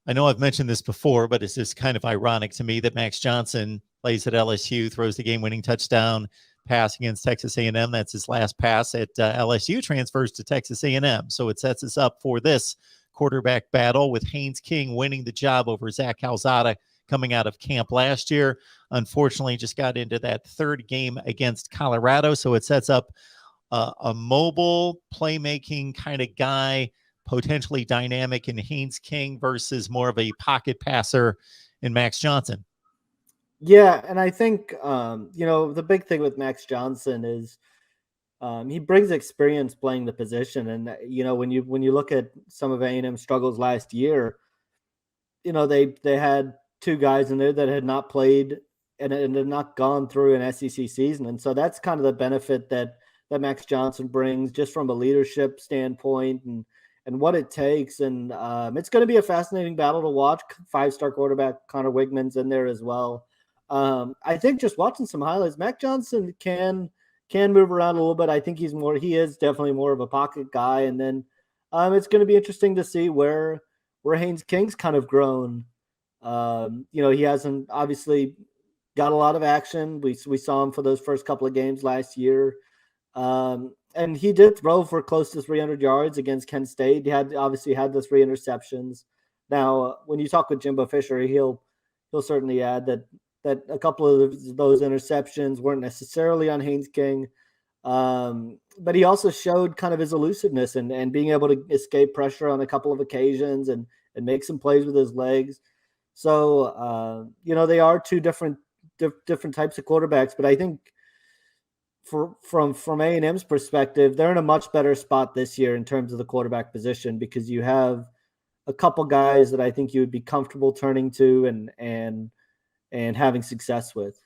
I know I've mentioned this before, but it's just kind of ironic to me that Max Johnson plays at LSU, throws the game-winning touchdown pass against Texas A&M. That's his last pass at LSU, transfers to Texas A&M. So it sets us up for this quarterback battle with Haynes King winning the job over Zach Calzada coming out of camp last year. Unfortunately, just got into that third game against Colorado. So it sets up a mobile playmaking kind of guy, potentially dynamic in Haynes King versus more of a pocket passer in Max Johnson. Yeah, and I think the big thing with Max Johnson is he brings experience playing the position, and when you look at some of A&M's struggles last year, they had two guys in there that had not played and had not gone through an SEC season, and so that's kind of the benefit that Max Johnson brings, just from a leadership standpoint and what it takes. And it's going to be a fascinating battle to watch. 5-star quarterback Connor Wigman's in there as well. I think just watching some highlights, Mac Johnson can move around a little bit. I think he is definitely more of a pocket guy. And then it's going to be interesting to see where Haynes King's kind of grown. He hasn't obviously got a lot of action. We saw him for those first couple of games last year. And he did throw for close to 300 yards against Kent State. He obviously had the 3 interceptions. Now, when you talk with Jimbo Fisher, he'll certainly add that a couple of those interceptions weren't necessarily on Haynes King. But he also showed kind of his elusiveness and being able to escape pressure on a couple of occasions and make some plays with his legs. So, they are two different types of quarterbacks, but I think from A&M's perspective, they're in a much better spot this year in terms of the quarterback position, because you have a couple guys that I think you would be comfortable turning to and having success with.